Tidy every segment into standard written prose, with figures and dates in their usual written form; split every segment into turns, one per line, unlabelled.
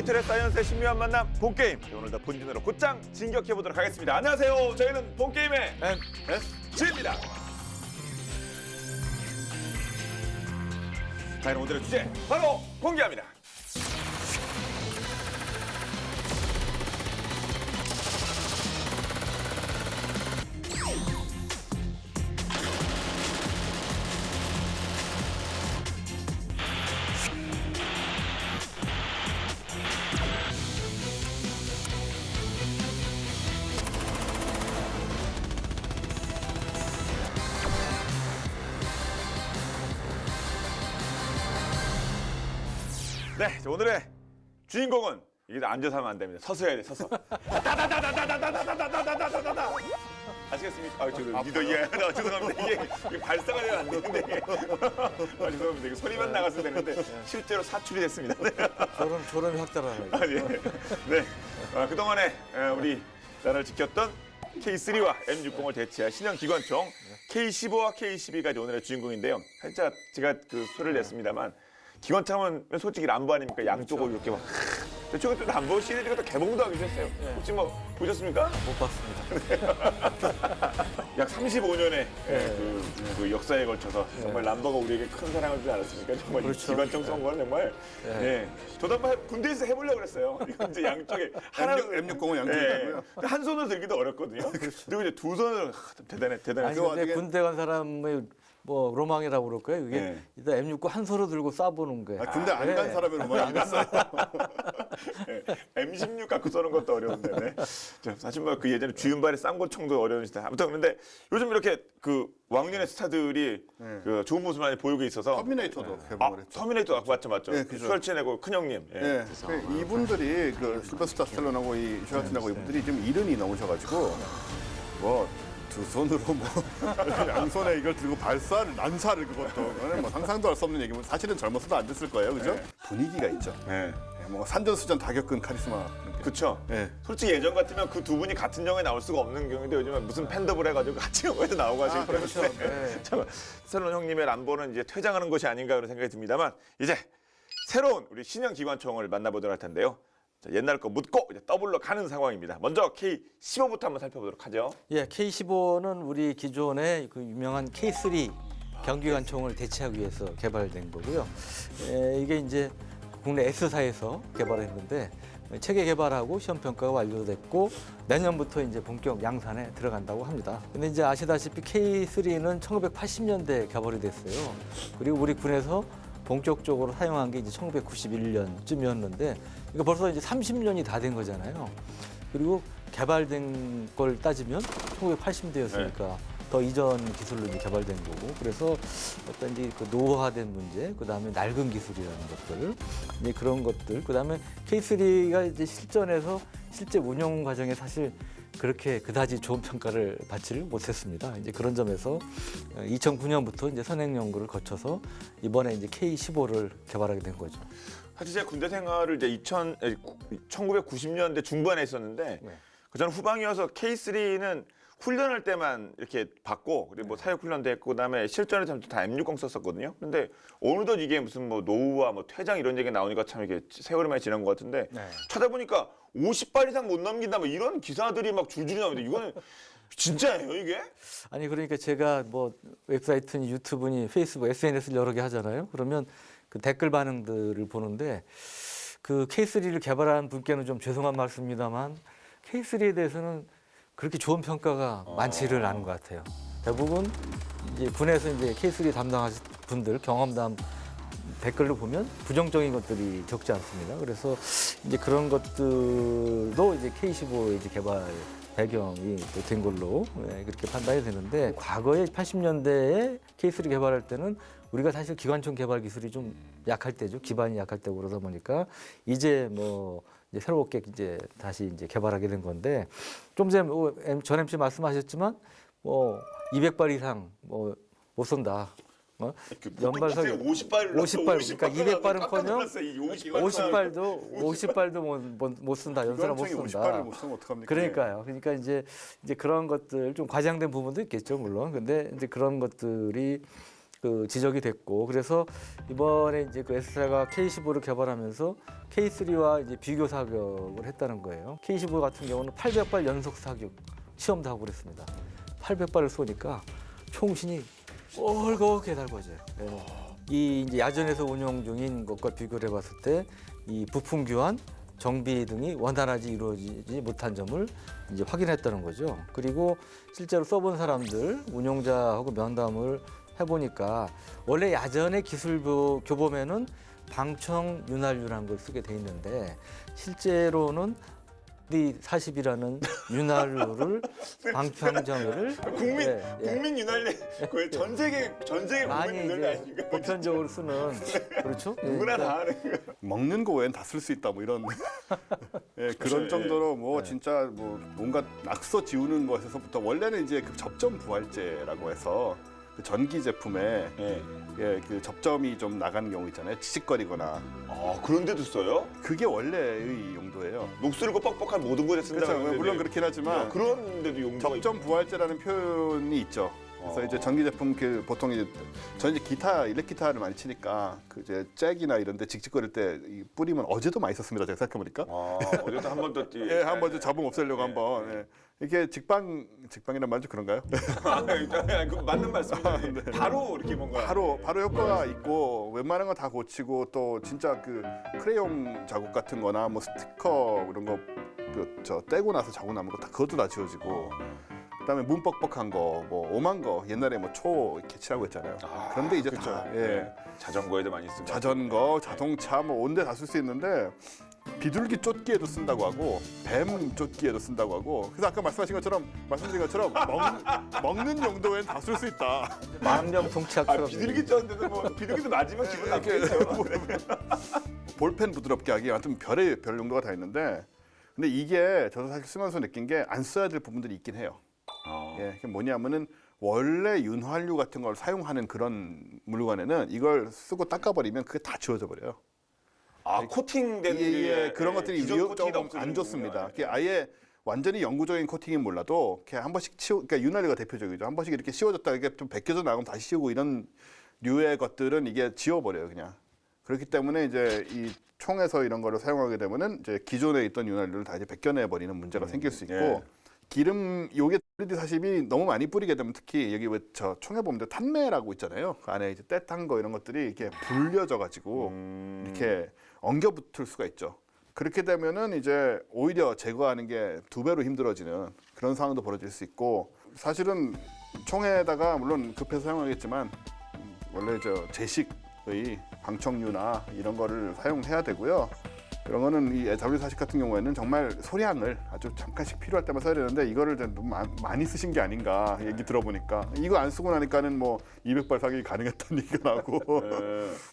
디지털의 사이언스의 신묘한 만남 본게임. 오늘도 본진으로 곧장 진격해보도록 하겠습니다. 안녕하세요. 저희는 본게임의 MSG입니다. 자, 그럼 오늘의 주제 바로 공개합니다. 네, 자, 오늘의 주인공은 이게 앉아서 하면 안 됩니다. 서서 해야 돼, 서서. 다다다다다다다다다다다다다다. 아시겠습니까? 저 리더 이해. 죄송합니다. 이게 발사가 되면 안 되는데. 죄송합니다. 이거 소리만 나갔으면 되는데 실제로 사출이 됐습니다.
저런 확달하네.
아, 예. 네. 그동안에 우리 나라를 지켰던 K3와 M60을 대체할 신형 기관총 K15와 K12가 오늘의 주인공인데요. 살짝 제가 그 소리를 냈습니다만 기관총은 솔직히 람보 아닙니까? 양쪽으로 이렇게 막. 저쪽에 또 람보 시리즈가 또 개봉도 하기도 했어요. 혹시 뭐 보셨습니까?
못 봤습니다.
약 35년의 그 역사에 걸쳐서 정말 람보가 우리에게 큰 사랑을 주지 않았습니까? 정말
그렇죠.
기관총 선거는 정말. 예. 저도 한번 군대에서 해보려고 그랬어요. 이건 이제 양쪽에
M60은 양쪽이고요.
한 손으로 들기도 어렵거든요. 그리고 이제 두 손으로 대단해.
아니 근데 군대 간 사람의 뭐 로망이라고 그럴까요? 이게
네.
일단 M69 한 소로 들고 쏴보는 게.
군대 안 간 사람의 로망이 있어요.
M16 갖고 쏘는 것도 어려운데. 네. 사실 뭐 그 예전에 주윤발의 쌍권총도 어려운 시대. 아무튼 근데 요즘 이렇게 그 왕년의 스타들이 그 좋은 모습 많이 보이고 있어서.
터미네이터도 개봉을 했죠.
터미네이터 맞죠.
네, 그죠.
슈왈츠네거 큰형님. 예.
네, 이분들이 그 실버스타 스텔론하고 이 슈왈츠네거 이분들이 좀 이른이 넘으셔가지고 뭐 두 손으로 뭐 양손에 이걸 들고 난사를 그것도 그거는 뭐 상상도 할 수 없는 얘기고 사실은 젊어서도 안 됐을 거예요, 그죠? 분위기가 있죠.
네.
뭐 산전수전 다 겪은 카리스마.
그쵸.
네.
솔직히 예전 같으면 그 두 분이 같은 영화에 나올 수가 없는 경우인데 요즘은 무슨 팬더블 해가지고 같이 영화에도 나오고 하시고
그렇죠.
그러는데
네.
참 스텔론 형님의 람보는 이제 퇴장하는 것이 아닌가 그런 생각이 듭니다만 이제 새로운 우리 신형 기관총을 만나보도록 할 텐데요. 자, 옛날 거 묻고 이제 더블로 가는 상황입니다. 먼저 K15부터 한번 살펴보도록 하죠.
예, K15는 우리 기존의 그 유명한 K3 경기관총을 대체하기 위해서 개발된 거고요. 이게 이제 국내 S사에서 개발했는데 체계 개발하고 시험 평가가 완료됐고 내년부터 이제 본격 양산에 들어간다고 합니다. 근데 이제 아시다시피 K3는 1980년대 개발이 됐어요. 그리고 우리 군에서 본격적으로 사용한 게 이제 1991년쯤이었는데 이거 벌써 이제 30년이 다 된 거잖아요. 그리고 개발된 걸 따지면 1980년대였으니까 더 이전 기술로 이제 개발된 거고 그래서 어떤 이제 그 노후화된 문제, 그 다음에 낡은 기술이라는 것들, 이제 그런 것들, 그 다음에 K3가 이제 실전에서 실제 운영 과정에 사실 그렇게 그다지 좋은 평가를 받지를 못했습니다. 이제 그런 점에서 2009년부터 이제 선행 연구를 거쳐서 이번에 이제 K15를 개발하게 된 거죠.
사실 제가 군대 생활을 이제 1990년대 중반에 했었는데 그 전 후방이어서 K3는 훈련할 때만 이렇게 받고 그리고 뭐 사역 훈련도 했고 그다음에 실전에서 다 M60 썼었거든요. 근데 어느덧 이게 무슨 뭐 노후와 뭐 퇴장 이런 얘기 나오니까 참 이게 세월이 많이 지난 것 같은데 찾아보니까 50발 이상 못 넘긴다 뭐 이런 기사들이 막 줄줄이 나오는데 이거는 진짜예요 이게?
아니 그러니까 제가 뭐 웹사이트니 유튜브니 페이스북, SNS를 여러 개 하잖아요. 그러면 그 댓글 반응들을 보는데 그 K3를 개발한 분께는 좀 죄송한 말씀입니다만 K3에 대해서는 그렇게 좋은 평가가 많지를 않은 것 같아요. 대부분 이제 군에서 이제 K3 담당하신 분들 경험담 댓글로 보면 부정적인 것들이 적지 않습니다. 그래서 이제 그런 것들도 이제 K15의 이제 개발 배경이 된 걸로 그렇게 판단이 되는데 과거에 80년대에 K3 개발할 때는 우리가 사실 기관총 개발 기술이 좀 약할 때죠. 기반이 약할 때고 그러다 보니까 이제 뭐 이제 새롭게 이제 다시 이제 개발하게 된 건데 좀 전에 전 MC 말씀하셨지만 뭐 200발 이상 뭐 못 쏜다. 연발석 50발 그러니까 200발은커녕 50발도 못 쓴다. 연사를 못 쓴다.
50발을 못 쓰면 어떡합니까?
그러니까요. 그러니까 이제 그런 것들 좀 과장된 부분도 있겠죠, 물론. 근데 이제 그런 것들이 그 지적이 됐고 그래서 이번에 이제 그 S사가 K15를 개발하면서 K3와 이제 비교 사격을 했다는 거예요. K15 같은 경우는 800발 연속 사격 시험도 하고 그랬습니다. 800발을 쏘니까 총신이 뻘겋게 달궈져요. 네. 이 이제 야전에서 운용 중인 것과 비교를 해봤을 때 이 부품 교환, 정비 등이 원활하게 이루어지지 못한 점을 이제 확인했다는 거죠. 그리고 실제로 써본 사람들, 운용자하고 면담을 해보니까 원래 야전의 기술 교범에는 방청 윤활유라는 걸 쓰게 돼 있는데 실제로는 D40이라는 윤활유를 방평정유를
국민 윤활유 거의 전 세계 국민
많이
윤활유
이제
아닙니까?
보편적으로 쓰는 그렇죠?
누구나 다 아는 거.
먹는 거 외엔 다 쓸 수 있다 뭐 이런 예, 그런
예.
정도로 뭐 진짜 뭐 뭔가 낙서 지우는 것에서부터 원래는 이제 그 접점 부활제라고 해서 그 전기 제품에
예.
예, 그 접점이 좀 나가는 경우 있잖아요. 지직거리거나
아 그런데도 써요?
그게 원래의 용도예요.
녹슬고 뻑뻑한 모든 곳에 쓴다고
그렇죠.
하는데
물론 그렇긴 하지만
그런데도 용도가
접점 부활제라는 표현이 있죠. 그래서 이제 전기 제품 그 보통 이제 저는 이제 기타 일렉 기타를 많이 치니까 그 이제 잭이나 이런데 직직거릴 때 이 뿌리면 어제도 많이 썼습니다. 제가 생각해보니까.
어제도 한 번 더
예, 한번 좀 잡음 없애려고 한번. 예. 이게 직방이란 말좀 그런가요?
그 맞는 말씀인데 바로 이렇게 뭔가
바로 효과가 있고 웬만한 거 다 고치고 또 진짜 그 크레용 자국 같은 거나 뭐 스티커 이런 거 저 떼고 나서 자국 남은 거 다 그것도 다 지워지고 그다음에 문 뻑뻑한 거 뭐 오만 거 옛날에 뭐 초 이렇게 칠하고 했잖아요. 그런데 이제
그쵸.
다 예.
네. 자전거에도 많이 쓰고
자전거, 자동차 뭐 온데 다 쓸 수 있는데 비둘기 쫓기에도 쓴다고 하고 뱀 쫓기에도 쓴다고 하고 그래서 아까 말씀드린 것처럼 먹는 용도엔 다 쓸 수 있다.
만병 통치약처럼
비둘기 쪘는데도 뭐 비둘기도 맞으면 기분 나쁘겠어요.
볼펜 부드럽게 하기 아무튼 별 용도가 다 있는데 근데 이게 저도 사실 쓰면서 느낀 게 안 써야 될 부분들이 있긴 해요. 예, 그게 뭐냐면은 원래 윤활유 같은 걸 사용하는 그런 물건에는 이걸 쓰고 닦아버리면 그게 다 지워져 버려요.
코팅된
그런 것들이
기존 코팅이
조금
없어지는군요.
안 좋습니다. 그게 아예 완전히 영구적인 코팅인 몰라도 그냥 한 번씩 그러니까 윤활유가 대표적이죠. 한 번씩 이렇게 씌워졌다가 이게 좀 벗겨져 나가면 다시 씌우고 이런 류의 것들은 이게 지워버려요, 그냥. 그렇기 때문에 이제 이 총에서 이런 거를 사용하게 되면은 이제 기존에 있던 윤활유를 다 이제 벗겨내 버리는 문제가 생길 수 있고
예.
기름 요게 WD-40이 너무 많이 뿌리게 되면 특히 여기 왜 저 총에 보면 탄매라고 있잖아요. 그 안에 이제 때탄 거 이런 것들이 이렇게 불려져 가지고 이렇게 엉겨 붙을 수가 있죠. 그렇게 되면은 이제 오히려 제거하는 게 2배로 힘들어지는 그런 상황도 벌어질 수 있고 사실은 총에다가 물론 급해서 사용하겠지만 원래 저 제식의 방청유나 이런 거를 사용해야 되고요. 그런 거는 이 WD-40 같은 경우에는 정말 소량을 아주 잠깐씩 필요할 때만 써야 되는데 이거를 좀 너무 많이 쓰신 게 아닌가 얘기 들어보니까 이거 안 쓰고 나니까는 뭐 200발 사격이 가능했다는 얘기가 나고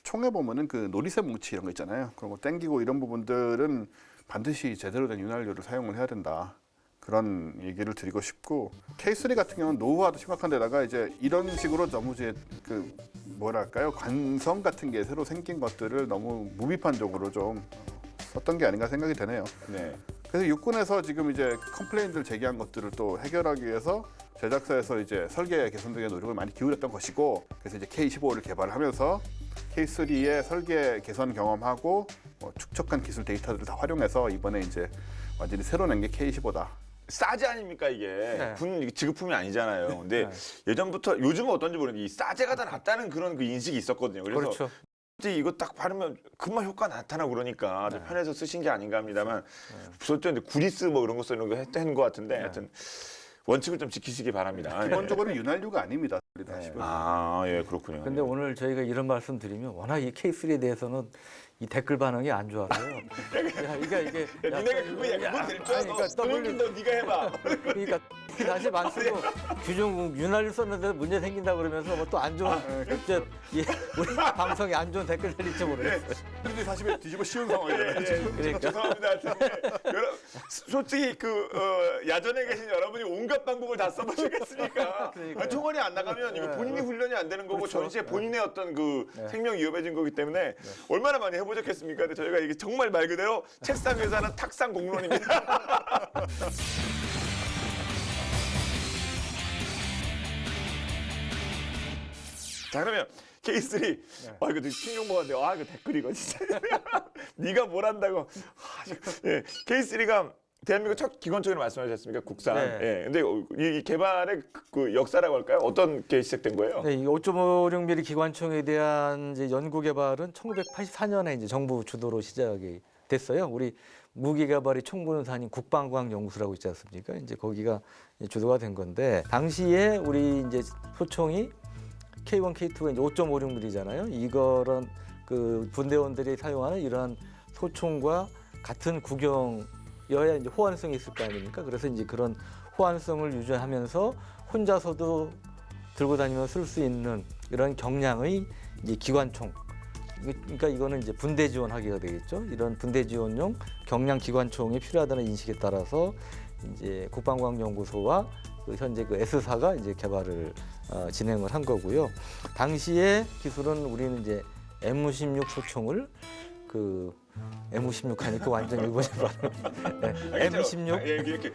총에 보면은 그 노리쇠 뭉치 이런 거 있잖아요. 그런 거 땡기고 이런 부분들은 반드시 제대로 된 윤활유를 사용을 해야 된다. 그런 얘기를 드리고 싶고 K3 같은 경우는 노후화도 심각한 데다가 이제 이런 식으로 너무 이제 그 뭐랄까요 관성 같은 게 새로 생긴 것들을 너무 무비판적으로 좀 썼던 게 아닌가 생각이 되네요.
네.
그래서 육군에서 지금 이제 컴플레인들 제기한 것들을 또 해결하기 위해서 제작사에서 이제 설계 개선 등의 노력을 많이 기울였던 것이고 그래서 이제 K15를 개발하면서 K3의 설계 개선 경험하고 축적한 기술 데이터들을 다 활용해서 이번에 이제 완전히 새로 낸 게 K15다.
싸제 아닙니까 이게
네.
군 지급품이 아니잖아요. 근데
네.
예전부터 요즘은 어떤지 모르겠는데 이 싸제가 더 낫다는 그런 그 인식이 있었거든요. 그래서
그렇죠.
이거 딱 바르면 금방 효과 나타나고 그러니까 좀 편해서 쓰신 게 아닌가 합니다만 부서졌는데 구리스 뭐 이런 거 쓰는 거 했던 것 같은데 하여튼 원칙을 좀 지키시기 바랍니다.
기본적으로 윤활유가 아닙니다.
예 그렇군요.
근데 오늘 저희가 이런 말씀 드리면 워낙 이 K3에 대해서는 이 댓글 반응이 안 좋아요. 야, 이게
니네가 그거 될 줄 알아.
W
너 네가 해봐.
그러니까 다시 안 쓰고 규정 윤활유 썼는데 문제 생긴다 그러면서 뭐 또 안 좋은 이제 우리 방송에 안 좋은 댓글 달릴지 모르겠어요.
근데 사실 뒤집어 씌운 상황이잖아요.
그러니까
죄송합니다. 여러분 솔직히 야전에 계신 여러분이 온갖 방법을 다 써보시겠습니까?
그러니까요.
총알이 안 나가면 이거 본인이 훈련이 안 되는 거고
그렇죠.
전시에 본인의 어떤 그 생명이 위험해진 거기 때문에 얼마나 많이 해보셨겠습니까? 근데 저희가 이게 정말 말 그대로 책상 위에서 하는 탁상 공론입니다. 자 그러면 K3 아 이거 신용 먹었는데 아 이거 댓글 이거 진짜 네가 뭘 한다고 예, K3가 대한민국 첫 기관총이라고 말씀하셨습니까 국산
네.
예 근데 이 개발의 그 역사라고 할까요 어떤 게 시작된 거예요?
네, 이 5.56mm 기관총에 대한 이제 연구 개발은 1984년에 이제 정부 주도로 시작이 됐어요. 우리 무기 개발이 총무원사인 국방과학연구소라고 있지 않습니까? 이제 거기가 주도가 된 건데 당시에 우리 이제 소총이 K1, K2가 이제 5.56mm잖아요. 이거는 그 분대원들이 사용하는 이러한 소총과 같은 구경여야 이제 호환성이 있을 거 아닙니까? 그래서 이제 그런 호환성을 유지하면서 혼자서도 들고 다니며 쓸 수 있는 이런 경량의 이제 기관총. 그러니까 이거는 이제 분대 지원하기가 되겠죠. 이런 분대 지원용 경량 기관총이 필요하다는 인식에 따라서 이제 국방과학연구소와 그 현재 그 S사가 이제 개발을 진행을 한 거고요. 당시에 기술은 우리는 이제 M16 소총을 그 M16 하니까 완전 일본이 발음. 네, M16
예, 이렇게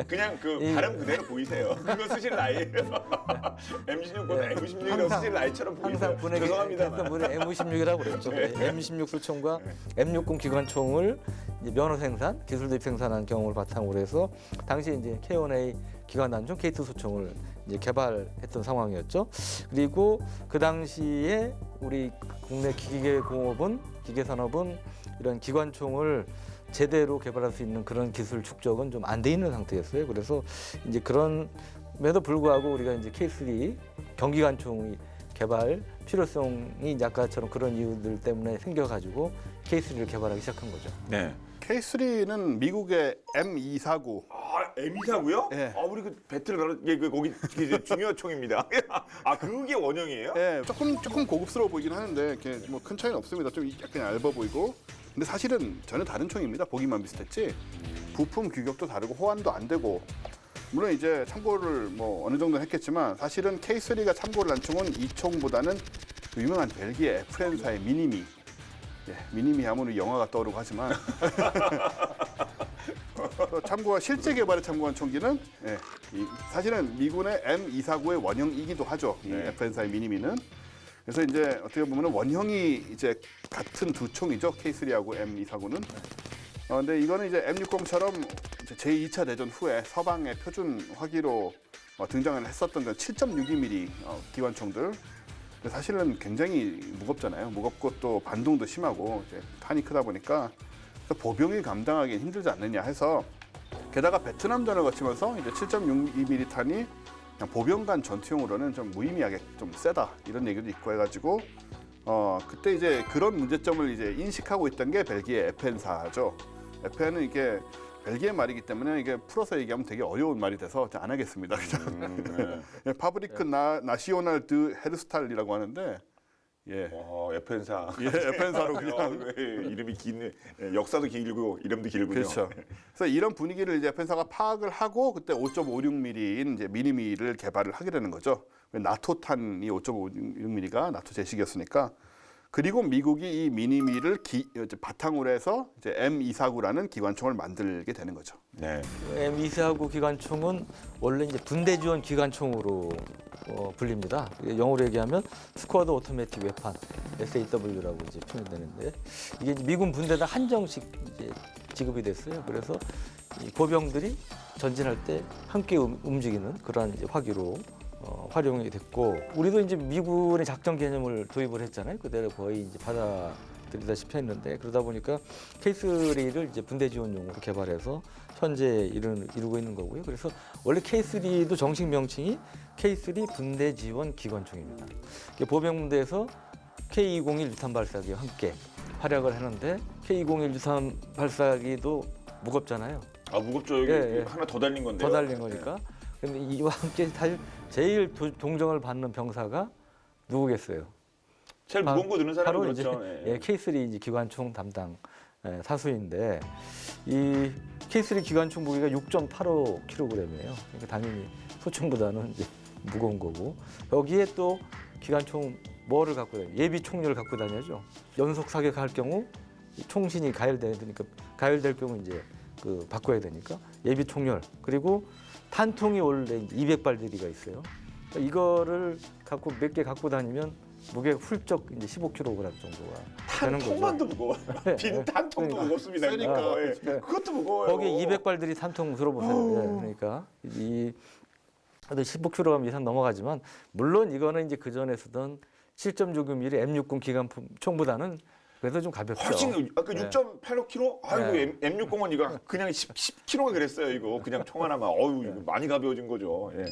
그냥 그
이-
발음 그대로 보이세요. 그거 쓰실 나이예요. M16보다
예.
M16이라고 쓰실 나이처럼 보이세요.
항상 분에게
죄송합니다만.
M16이라고 그랬죠. M16 소총과 M60 기관총을 이제 면허 생산, 기술 도입 생산한 경험을 바탕으로 해서 당시에 이제 K1A 기관 단총 K2 소총을 이제 개발했던 상황이었죠. 그리고 그 당시에 우리 국내 기계공업은 기계산업은 이런 기관총을 제대로 개발할 수 있는 그런 기술 축적은 좀 안 돼 있는 상태였어요. 그래서 이제 그런에도 불구하고 우리가 이제 K3 경기관총 개발 필요성이 이제 아까처럼 그런 이유들 때문에 생겨가지고 K3를 개발하기 시작한 거죠.
네.
K3는 미국의 M249
아 M249요?
예.
아 우리 그 배틀 가로 그 거기 그게 중요한 총입니다. 아 그게 원형이에요?
예, 조금 고급스러워 보이긴 하는데 이렇게 뭐 큰 차이는 없습니다. 좀 약간 얇아 보이고. 근데 사실은 전혀 다른 총입니다. 보기만 비슷했지. 부품 규격도 다르고 호환도 안 되고. 물론 이제 참고를 뭐 어느 정도 했겠지만 사실은 K3가 참고를 한 총은 이 총보다는 그 유명한 벨기에 에프렌사의 미니미. 예, 미니미 하면 우리 영화가 떠오르고 하지만 또 참고와 실제 개발에 참고한 총기는 예, 사실은 미군의 M249의 원형이기도 하죠. 이
네.
에프렌사의 미니미는. 그래서 이제 어떻게 보면 원형이 이제 같은 두 총이죠. K3하고 M249는. 근데 이거는 이제 M60처럼 제2차 대전 후에 서방의 표준 화기로 등장을 했었던 그 7.62mm 기관총들. 근데 사실은 굉장히 무겁잖아요. 무겁고 또 반동도 심하고 이제 탄이 크다 보니까 보병이 감당하기 힘들지 않느냐 해서 게다가 베트남전을 거치면서 이제 7.62mm 탄이 그냥 보병 간 전투용으로는 좀 무의미하게 좀 세다 이런 얘기도 있고 해가지고 그때 이제 그런 문제점을 이제 인식하고 있던 게 벨기에 에펜사죠. 에펜은 이게 벨기에 말이기 때문에 이게 풀어서 얘기하면 되게 어려운 말이 돼서 안 하겠습니다.
네.
파브리크 나시오날 드 헤르스탈이라고 하는데 예.
에펜사.
예, 에펜사로 그냥
왜 이름이 긴 역사도 길고 이름도 길군요.
그렇죠. 그래서 이런 분위기를 이제 에펜사가 파악을 하고 그때 5.56mm인 이제 미니미를 개발을 하게 되는 거죠. 나토탄이 5.56mm가 나토 제식이었으니까. 그리고 미국이 이 미니미를 바탕으로 해서 이제 M249라는 기관총을 만들게 되는 거죠.
네.
M249 기관총은 원래 이제 분대 지원 기관총으로 불립니다. 영어로 얘기하면 스쿼드 오토매틱 웨판 SAW라고 이제 표현되는데 이게 이제 미군 부대당 한정씩 이제 지급이 됐어요. 그래서 이 보병들이 전진할 때 함께 움직이는 그러한 이제 화기로 활용이 됐고 우리도 이제 미군의 작전 개념을 도입을 했잖아요. 그대로 거의 이제 받아들이다시피 했는데 그러다 보니까 K3를 이제 분대 지원용으로 개발해서 현재 이루고 있는 거고요. 그래서 원래 K3도 정식 명칭이 K3 분대 지원 기관총입니다. 보병부대에서 K201 유탄 발사기와 함께 활약을 하는데 K201 유탄 발사기도 무겁잖아요.
아 무겁죠. 여기
예, 예.
하나 더 달린 건데요.
더 달린 거니까. 근데 이와 함께 사실 제일 동정을 받는 병사가 누구겠어요?
제일 무거운 거 드는 사람이
바로
그렇죠.
이제
예.
K3 이제 기관총 담당 사수인데 이 K3 기관총 무게가 6.85kg이에요. 그러니까 당연히 소총보다는 이제 무거운 거고 여기에 또 기관총 뭐를 갖고 다녀요? 예비 총류를 갖고 다녀죠. 연속 사격할 경우 총신이 가열될 경우 이제 그 바꿔야 되니까 예비 총열 그리고 탄통이 원래 200발들이가 있어요. 이거를 갖고 몇 개 갖고 다니면 무게가 훌쩍 이제 15kg 정도가 되는 거죠.
통만도 무거워. 빈 한 통도
그러니까.
무겁습니다.
세니까.
이거. 예. 그것도 무거워요.
거기 200발들이 3통 들어보세요. 예, 그러니까 이 15kg 이상 넘어가지만 물론 이거는 이제 그 전에 쓰던 7.69mm M60 기관품 총보다는 그래도 좀 가볍죠.
훨씬 아까
네.
6.85kg? 아이고
네.
M60은 이거 그냥 10kg가 그랬어요. 이거 그냥 총 하나만. 어유 이거 많이 가벼워진 거죠. 예.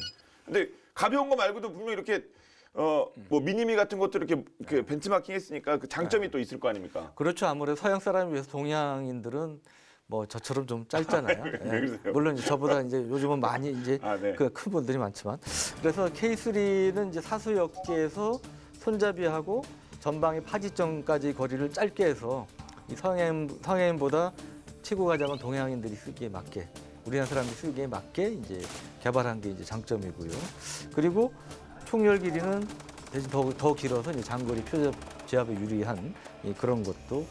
근데 가벼운 거 말고도 분명 이렇게 뭐 미니미 같은 것도 이렇게 벤치마킹 했으니까 그 장점이 또 있을 거 아닙니까?
그렇죠. 아무래도 서양 사람에 비해서 동양인들은 뭐 저처럼 좀 짧잖아요. 예.
그러세요?
물론 이제 저보다 이제 요즘은 많이 이제
아, 네.
그 큰 분들이 많지만 그래서 K3는 이제 사수역계에서 손잡이하고 전방의 파지점까지 거리를 짧게 해서 이 성해인보다 치고 가자면 동양인들이 쓰기에 맞게 우리나라 사람들이 쓰기에 맞게 이제 개발한 게 이제 장점이고요. 그리고 총열 길이는 대신 더 길어서 이제 장거리 표적 제압에 유리한 그런 것도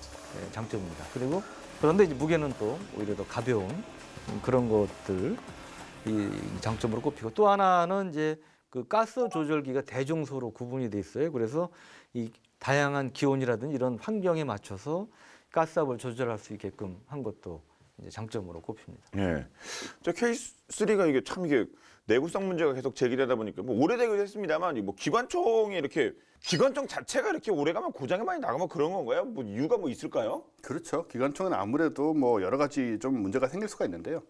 장점입니다. 그리고 그런데 이제 무게는 또 오히려 더 가벼운 그런 것들 이 장점으로 꼽히고 또 하나는 이제 그 가스 조절기가 대중소로 구분이 돼 있어요. 그래서 이 다양한 기온이라든지 이런 환경에 맞춰서 가스압을 조절할 수 있게끔 한 것도 이제 장점으로 꼽힙니다.
예. 저 K3가 이게 참 이게 내구성 문제가 계속 제기되다 보니까 뭐 오래되기도 했습니다만 뭐 기관총이 이렇게 기관총 자체가 이렇게 오래가면 고장이 많이 나가면 그런 건가요? 뭐 이유가 뭐 있을까요?
그렇죠. 기관총은 아무래도 뭐 여러 가지 좀 문제가 생길 수가 있는데요.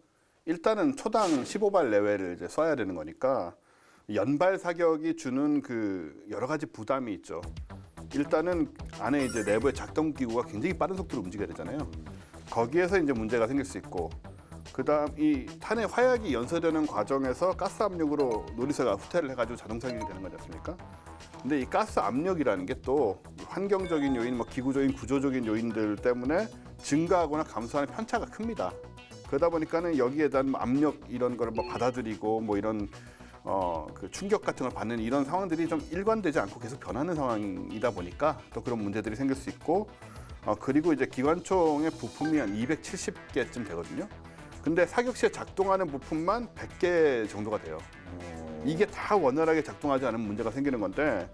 일단은 초당 15발 내외를 이제 쏴야 되는 거니까 연발 사격이 주는 그 여러 가지 부담이 있죠. 일단은 안에 이제 내부의 작동 기구가 굉장히 빠른 속도로 움직여야 되잖아요. 거기에서 이제 문제가 생길 수 있고, 그다음 이 탄의 화약이 연소되는 과정에서 가스 압력으로 노리쇠가 후퇴를 해가지고 자동 사격이 되는 거지 않습니까? 근데 이 가스 압력이라는 게 또 환경적인 요인, 뭐 기구적인 구조적인 요인들 때문에 증가하거나 감소하는 편차가 큽니다. 그러다 보니까는 여기에 대한 뭐 압력 이런 거를 뭐 받아들이고 뭐 이런 그 충격 같은 걸 받는 이런 상황들이 좀 일관되지 않고 계속 변하는 상황이다 보니까 또 그런 문제들이 생길 수 있고, 그리고 이제 기관총의 부품이 한 270개쯤 되거든요. 근데 사격 시에 작동하는 부품만 100개 정도가 돼요. 이게 다 원활하게 작동하지 않으면 문제가 생기는 건데,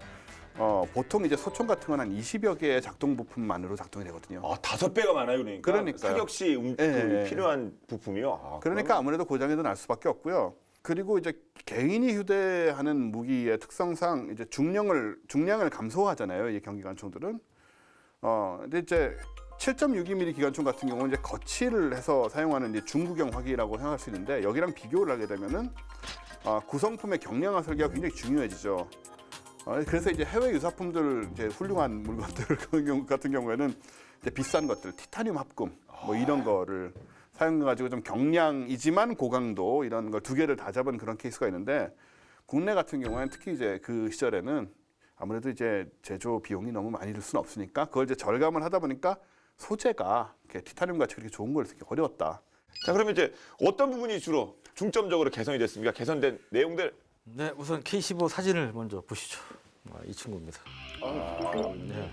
보통 이제 소총 같은 건 한 20여 개의 작동 부품만으로 작동이 되거든요.
아, 5배가 많아요, 그러니까.
그러니까요.
사격 시
예.
필요한 부품이요. 아,
그러니까 아무래도 고장이 더 날 수밖에 없고요. 그리고 이제 개인이 휴대하는 무기의 특성상 이제 중량을 감소하잖아요. 이 경기관총들은. 근데 이제 7.62mm 기관총 같은 경우는 이제 거치를 해서 사용하는 이제 중구경 화기라고 생각할 수 있는데, 여기랑 비교를 하게 되면은 구성품의 경량화 설계가 굉장히 중요해지죠. 그래서 이제 해외 유사품들, 이제 훌륭한 물건들 같은 경우에는 이제 비싼 것들, 티타늄 합금 뭐 이런 거를 사용해가지고 좀 경량이지만 고강도 이런 걸 두 개를 다 잡은 그런 케이스가 있는데, 국내 같은 경우에는 특히 이제 그 시절에는 아무래도 이제 제조 비용이 너무 많이 들 수는 없으니까 그걸 이제 절감을 하다 보니까 소재가 이렇게 티타늄 같이 그렇게 좋은 걸 쓰기 어려웠다.
자, 그러면 이제 어떤 부분이 주로 중점적으로 개선이 됐습니까? 개선된 내용들.
네, 우선 K15 사진을 먼저 보시죠. 이 친구입니다. 네.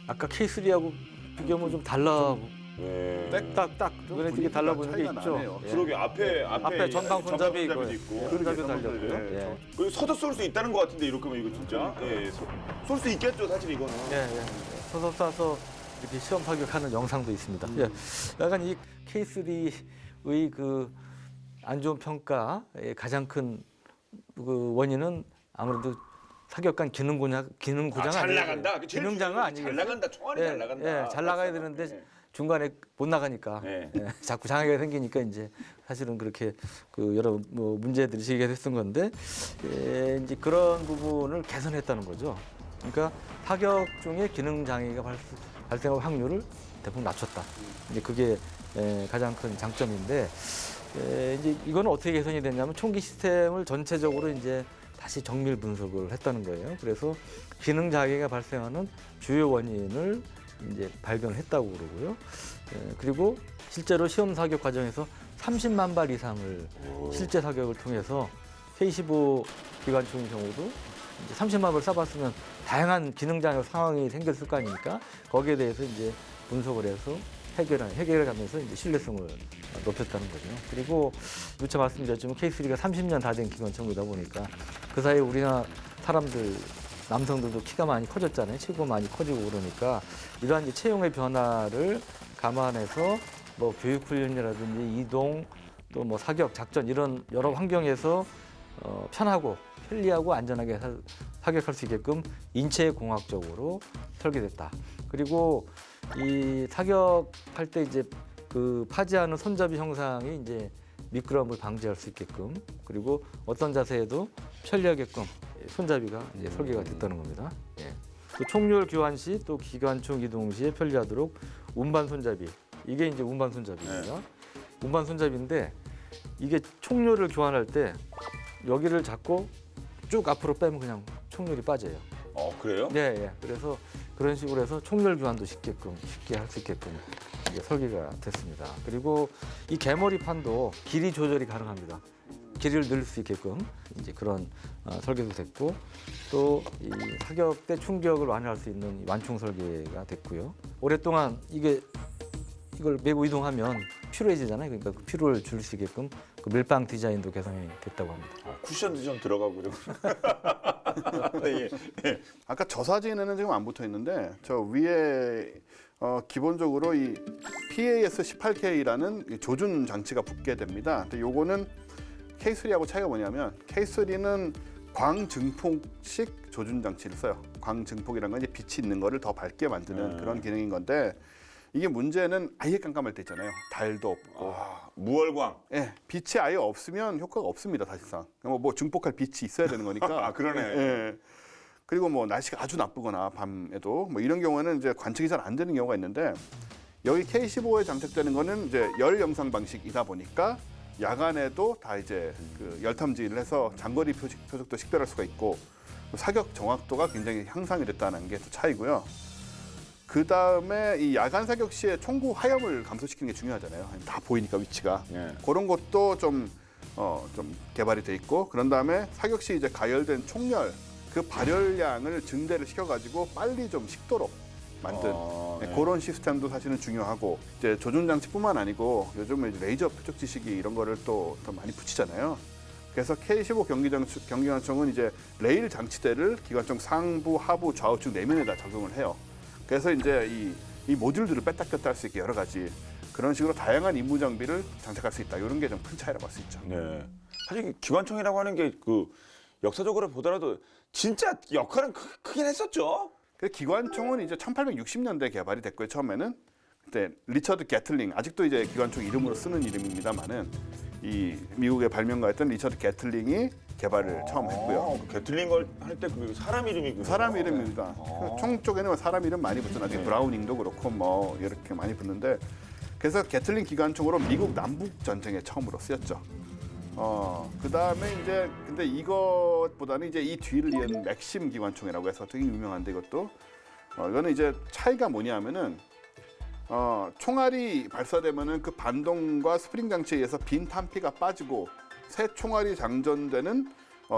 아까 K3하고 비교하면 좀 달라.
네.
딱 눈에 띄게 달라 보이는 게
차이가
있죠.
나네요.
예.
그러게 앞에
전방 손잡이
전방
있고,
있고.
손잡이 달렸고요.
예.
예.
그리고 서도 쏠 수 있다는 것 같은데 이럴 거면 이거 진짜. 예. 쏠 수 있겠죠, 사실 이거는.
예. 서서 쏴서 이렇게 시험 사격하는 영상도 있습니다. 예. 약간 이 K3의 그 안 좋은 평가의 가장 큰 그 원인은 아무래도 사격관 기능 고장
잘
아니에요.
나간다. 그게 제일
기능장은
중요한
아니겠어요.
잘 나간다. 총알이 잘 나간다.
잘 나가야 되는데
예.
중간에 못 나가니까
네.
자꾸 장애가 생기니까 이제 사실은 그렇게 그 여러 뭐 문제들이 제기가 됐던 건데, 이제 그런 부분을 개선했다는 거죠. 그러니까 사격 중에 기능 장애가 발생할 확률을 대폭 낮췄다. 이제 그게 가장 큰 장점인데, 이제 이거는 어떻게 개선이 됐냐면 총기 시스템을 전체적으로 이제 다시 정밀 분석을 했다는 거예요. 그래서 기능 장애가 발생하는 주요 원인을 이제 발견했다고 그러고요. 그리고 실제로 시험 사격 과정에서 30만 발 이상을 실제 사격을 통해서 K15 기관총의 경우도 이제 30만 발을 쏴봤으면 다양한 기능 장애 상황이 생겼을 거 아닙니까? 거기에 대해서 이제 분석을 해서 해결해가면서 이제 신뢰성을 높였다는 거죠. 그리고 누차 말씀드렸지만 K3가 30년 다 된 기관총이다 보니까 그 사이에 우리나라 사람들 남성들도 키가 많이 커졌잖아요. 체구가 많이 커지고 그러니까 이러한 이제 체형의 변화를 감안해서 뭐 교육 훈련이라든지 이동 또 뭐 사격 작전 이런 여러 환경에서 편하고 편리하고 안전하게 사격할 수 있게끔 인체 공학적으로 설계됐다. 그리고 이 사격할 때 이제 그 파지하는 손잡이 형상이 이제 미끄럼을 방지할 수 있게끔 그리고 어떤 자세에도 편리하게끔 손잡이가 이제 설계가 됐다는 겁니다. 예. 또 총률 교환 시 또 기관총 이동 시에 편리하도록 운반 손잡이 이게 이제 운반 손잡이입니다. 운반 손잡이인데 이게 총률을 교환할 때 여기를 잡고 쭉 앞으로 빼면 그냥 총률이 빠져요.
그래요?
네, 예. 그래서 그런 식으로 해서 총률 교환도 쉽게 할 수 있게끔 이제 설계가 됐습니다. 그리고 이 개머리판도 길이 조절이 가능합니다. 길이를 늘릴 수 있게끔 이제 그런 설계도 됐고 또 이 사격 때 충격을 완화할 수 있는 완충 설계가 됐고요. 오랫동안 이걸 메고 이동하면 피로해지잖아요. 그러니까 그 피로를 줄 수 있게끔 그 밀빵 디자인도 개선이 됐다고 합니다.
쿠션도 좀 들어가고 좀. 예.
아까 저 사진에는 지금 안 붙어 있는데 저 위에 기본적으로 이 PAS-18K라는 조준 장치가 붙게 됩니다. 근데 요거는 K3하고 차이가 뭐냐면 K3는 광증폭식 조준 장치를 써요. 광증폭이라는 건 이제 빛이 있는 거를 더 밝게 만드는 그런 기능인 건데 이게 문제는 아예 깜깜할 때 있잖아요. 달도 없고.
무월광.
예, 빛이 아예 없으면 효과가 없습니다, 사실상. 뭐 증폭할 빛이 있어야 되는 거니까.
그러네.
예. 그리고 뭐 날씨가 아주 나쁘거나 밤에도 뭐 이런 경우에는 이제 관측이 잘 안 되는 경우가 있는데 여기 K15에 장착되는 거는 이제 열 영상 방식이다 보니까 야간에도 다 이제 그 열 탐지를 해서 장거리 표적도 식별할 수가 있고 사격 정확도가 굉장히 향상이 됐다는 게 또 차이고요. 그 다음에 이 야간 사격 시에 총구 하염을 감소시키는 게 중요하잖아요. 다 보이니까 위치가.
네.
그런 것도 좀 개발이 돼 있고 그런 다음에 사격 시 이제 가열된 총열 그 발열량을 증대를 시켜가지고 빨리 좀 식도록 만든
네.
그런 시스템도 사실은 중요하고 이제 조준 장치뿐만 아니고 요즘은 이제 레이저 표적 지식이 이런 거를 또 더 많이 붙이잖아요. 그래서 K15 경기관총은 이제 레일 장치대를 기관총 상부, 하부, 좌우측 네 면에다 적용을 해요. 그래서 이제 이 모듈들을 뺐다 꼈다 할 수 있게 여러 가지 그런 식으로 다양한 임무 장비를 장착할 수 있다. 이런 게 좀 큰 차이라고 할 수 있죠.
네. 사실 기관총이라고 하는 게 그 역사적으로 보더라도 진짜 역할은 크긴 했었죠.
그 기관총은 이제 1860년대 개발이 됐고요. 처음에는 그때 리처드 게틀링 아직도 이제 기관총 이름으로 쓰는 이름입니다만은 이 미국의 발명가였던 리처드 게틀링이 개발을 처음 했고요.
게틀링 걸 할 때 그 사람 이름이군요.
사람 이름입니다. 총 쪽에는 사람 이름 많이 붙죠. 나중에
네.
브라우닝도 그렇고 뭐 이렇게 많이 붙는데 그래서 게틀링 기관총으로 미국 남북 전쟁에 처음으로 쓰였죠. 그 다음에 이제 근데 이것보다는 이제 이 뒤를 이은 맥심 기관총이라고 해서 되게 유명한데 이것도 이거는 이제 차이가 뭐냐면은 총알이 발사되면은 그 반동과 스프링 장치에 의해서 빈 탄피가 빠지고 새 총알이 장전되는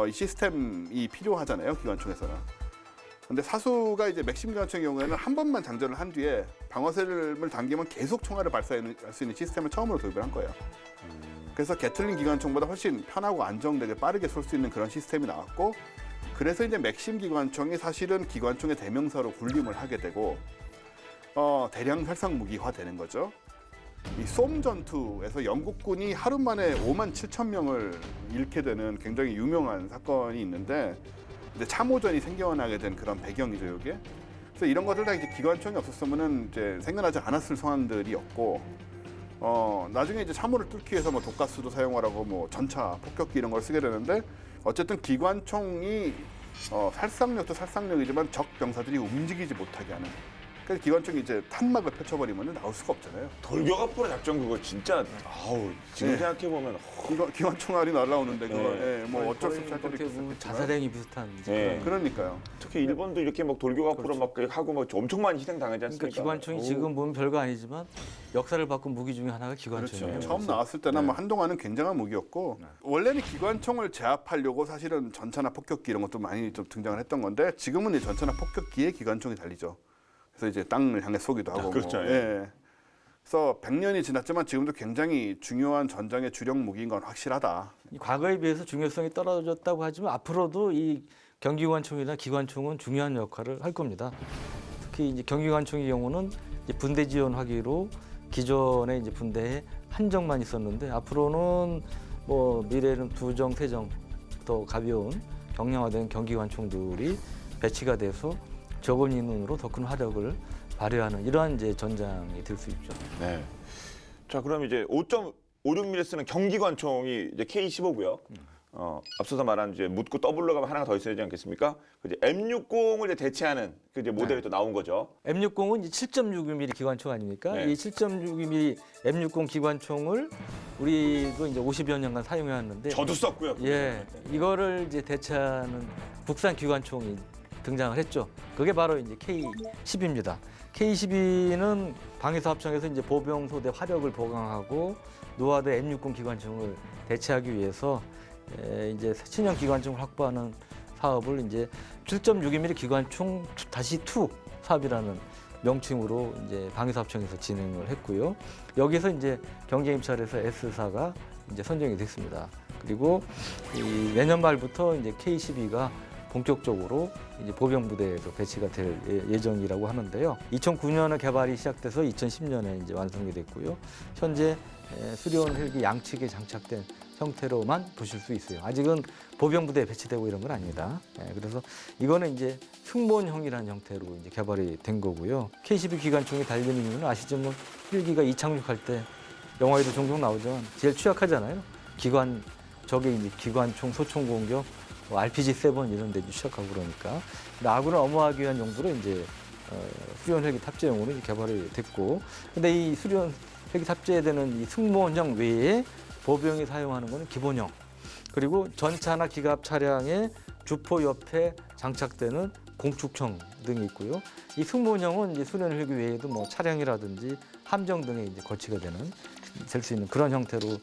이 시스템이 필요하잖아요 기관총에서는. 근데 사수가 이제 맥심 기관총의 경우에는 한 번만 장전을 한 뒤에 방어쇠를 당기면 계속 총알을 발사할 수 있는 시스템을 처음으로 도입을 한 거예요. 그래서 게틀링 기관총보다 훨씬 편하고 안정되게 빠르게 쏠 수 있는 그런 시스템이 나왔고 그래서 이제 맥심 기관총이 사실은 기관총의 대명사로 군림을 하게 되고 대량 살상 무기화되는 거죠. 이 솜 전투에서 영국군이 하루 만에 5만 7천 명을 잃게 되는 굉장히 유명한 사건이 있는데 근데 참호전이 생겨나게 된 그런 배경이죠, 이게. 그래서 이런 것들 다 이제 기관총이 없었으면은 이제 생겨나지 않았을 상황들이었고 나중에 이제 참호를 뚫기 위해서 뭐 독가스도 사용하라고 뭐 전차, 폭격기 이런 걸 쓰게 되는데 어쨌든 기관총이 살상력도 살상력이지만 적 병사들이 움직이지 못하게 하는. 그래서 기관총이 이제 탄막을 펼쳐버리면 나올 수가 없잖아요.
돌격앞으로 작전 그거 진짜 지금
네.
생각해 보면
이거 기관총알이 날라오는데 그거
네.
뭐 어쩔 수 없이 할 때도
어떻게 보면
있었겠지만.
자살행위 비슷한 이제
네.
그런
그러니까요.
특히 일본도 이렇게 막 돌격앞으로 막 하고 막 엄청 많이 희생 당하지 않습니까?
그러니까 기관총이 지금 보면 별거 아니지만 역사를 바꾼 무기 중에 하나가 기관총이에요.
그렇죠. 처음 나왔을 때는 뭐 한동안은 굉장한 무기였고 원래는 기관총을 제압하려고 사실은 전차나 폭격기 이런 것도 많이 좀 등장을 했던 건데 지금은 이 전차나 폭격기에 기관총이 달리죠. 그래서 이제 땅을 향해 쏘기도 하고
그렇죠.
뭐, 예. 그래서 100년이 지났지만 지금도 굉장히 중요한 전장의 주력 무기인 건 확실하다.
이 과거에 비해서 중요성이 떨어졌다고 하지만 앞으로도 이 경기관총이나 기관총은 중요한 역할을 할 겁니다. 특히 이제 경기관총의 경우는 이제 분대 지원하기로 기존의 이제 분대에 한정만 있었는데 앞으로는 뭐 미래는 2정, 3정 더 가벼운 경량화된 경기관총들이 배치가 돼서 적은 인원으로 더 큰 화력을 발휘하는 이러한 이제 전장이 될 수 있죠.
네. 자, 그럼 이제 5.56mm 쓰는 경기관총이 이제 K15고요. 앞서서 말한 이제 묻고 더블로 가면 하나가 더 있어야 되지 않겠습니까? 그 이제 M60을 이제 대체하는 그 이제 모델이 또 나온 거죠.
M60은 7.62mm 기관총 아닙니까?
네.
이 7.62mm M60 기관총을 우리도 이제 50여 년간 사용해 왔는데
저도 썼고요.
예, 이거를 이제 대체하는 국산 기관총이 등장을 했죠. 그게 바로 이제 K10입니다. K12는 방위사업청에서 이제 보병 소대 화력을 보강하고 노화된 M60 기관총을 대체하기 위해서 이제 신형 기관총을 확보하는 사업을 이제 7.62mm 기관총 -2 사업이라는 명칭으로 이제 방위사업청에서 진행을 했고요. 여기서 이제 경쟁입찰에서 S사가 이제 선정이 됐습니다. 그리고 이 내년 말부터 이제 K12가 본격적으로 이제 보병 부대에도 배치가 될 예정이라고 하는데요. 2009년에 개발이 시작돼서 2010년에 이제 완성이 됐고요. 현재 수리온 헬기 양측에 장착된 형태로만 보실 수 있어요. 아직은 보병 부대에 배치되고 이런 건 아닙니다. 그래서 이거는 이제 승무원형이라는 형태로 이제 개발이 된 거고요. K12 기관총이 달리는 이유는 아시지만 헬기가 이착륙할 때 영화에도 종종 나오지만 제일 취약하잖아요. 적의 이제 기관총, 소총 공격, RPG-7 이런 데 취약하고 그러니까 아군을 엄호하기 위한 용도로 이제 수리온 헬기 탑재용으로 개발이 됐고, 근데 이 수리온 헬기 탑재되는 이 승무원형 외에 보병이 사용하는 것은 기본형, 그리고 전차나 기갑 차량의 주포 옆에 장착되는 공축청 등이 있고요. 이 승무원형은 이제 수리온 헬기 외에도 뭐 차량이라든지 함정 등에 이제 거치가 될 수 있는 그런 형태로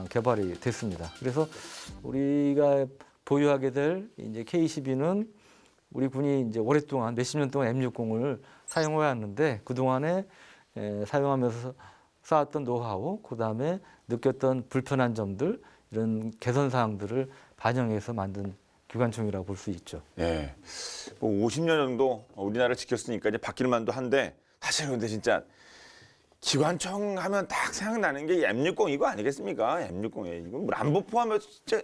개발이 됐습니다. 그래서 우리가 보유하게 될 이제 K12는 우리 군이 이제 오랫동안 몇십 년 동안 M60을 사용해 왔는데 그 동안에 사용하면서 쌓았던 노하우, 그다음에 느꼈던 불편한 점들, 이런 개선 사항들을 반영해서 만든 기관총이라고 볼 수 있죠.
예. 뭐 50년 정도 우리나라를 지켰으니까 이제 바뀔 만도 한데 사실 근데 진짜 기관총 하면 딱 생각나는 게 M60 이거 아니겠습니까? M60에 이거 람보 포함해서 진짜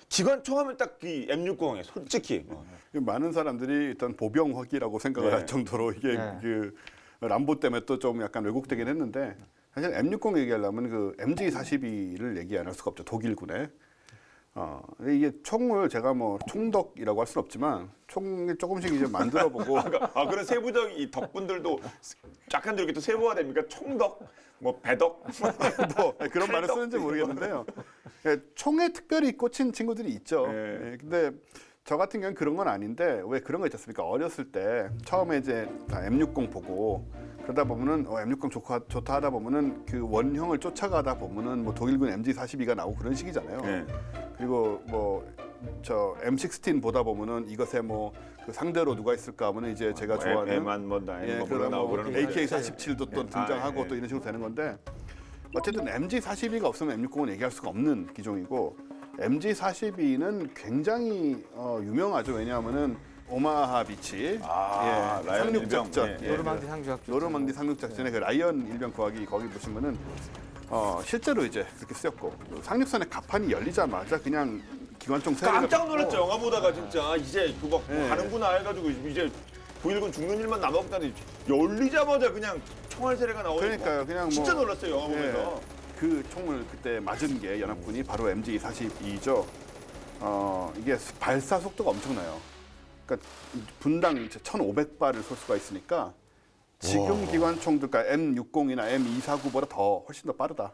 기관총 하면 딱 그 M60에 솔직히
많은 사람들이 일단 보병화기라고 생각을
네.
할 정도로 이게
네.
그 람보 때문에 또 좀 약간 왜곡되긴 했는데, 사실 M60 얘기하려면 그 MG42를 얘기 안 할 수가 없죠. 독일군에. 근데 이게 총을 제가 뭐 총덕이라고 할 수는 없지만 총을 조금씩 이제 만들어보고
그런 세부적 이 덕분들도 약간 이렇게 또 세부화 됩니까? 총덕, 뭐 배덕,
뭐 그런 말을 쓰는지 모르겠는데요. 예, 총에 특별히 꽂힌 친구들이 있죠.
예.
예, 근데 저 같은 경우는 그런 건 아닌데, 왜 그런 거 있지 않습니까? 어렸을 때 처음에 이제 M60 보고 그러다 보면은 M60 좋다 하다 보면은 그 원형을 쫓아가다 보면은 뭐 독일군 MG42가 나오고 그런 식이잖아요.
예.
그리고 뭐 저 M16 보다 보면은 이것에 뭐 그 상대로 누가 있을까 하면은 이제 제가 좋아하는
M만 뭐
예,
그런 나오고
뭐
그러는 거.
AK47도 또 등장하고
예.
또 이런 식으로 되는 건데, 어쨌든 MG42가 없으면 M60은 얘기할 수가 없는 기종이고, MG42는 굉장히 유명하죠. 왜냐하면은 오마하 비치,
라이언
상륙작전,
일병, 예.
노르망디 상륙작전.
노르망디 상륙작전의 그 라이언 일병 구하기 거기 보시면은 실제로 이제 그렇게 쓰였고, 상륙선의 갑판이 열리자마자 그냥 기관총 세례가
깜짝 놀랐죠. 영화 보다가 진짜 이제 그거
예.
가는구나 해가지고 이제 독일군 죽는 일만 남았다는데 열리자마자 그냥 총알 세례가 나오니까
그러니까요. 그냥 뭐
진짜 놀랐어요. 영화 보면서.
그 총을 그때 맞은 게 연합군이 바로 MG42죠. 이게 발사 속도가 엄청나요. 그러니까 분당 1,500발을 쏠 수가 있으니까 지금 기관총들, 그러니까 M60이나 M249보다 훨씬 더 빠르다.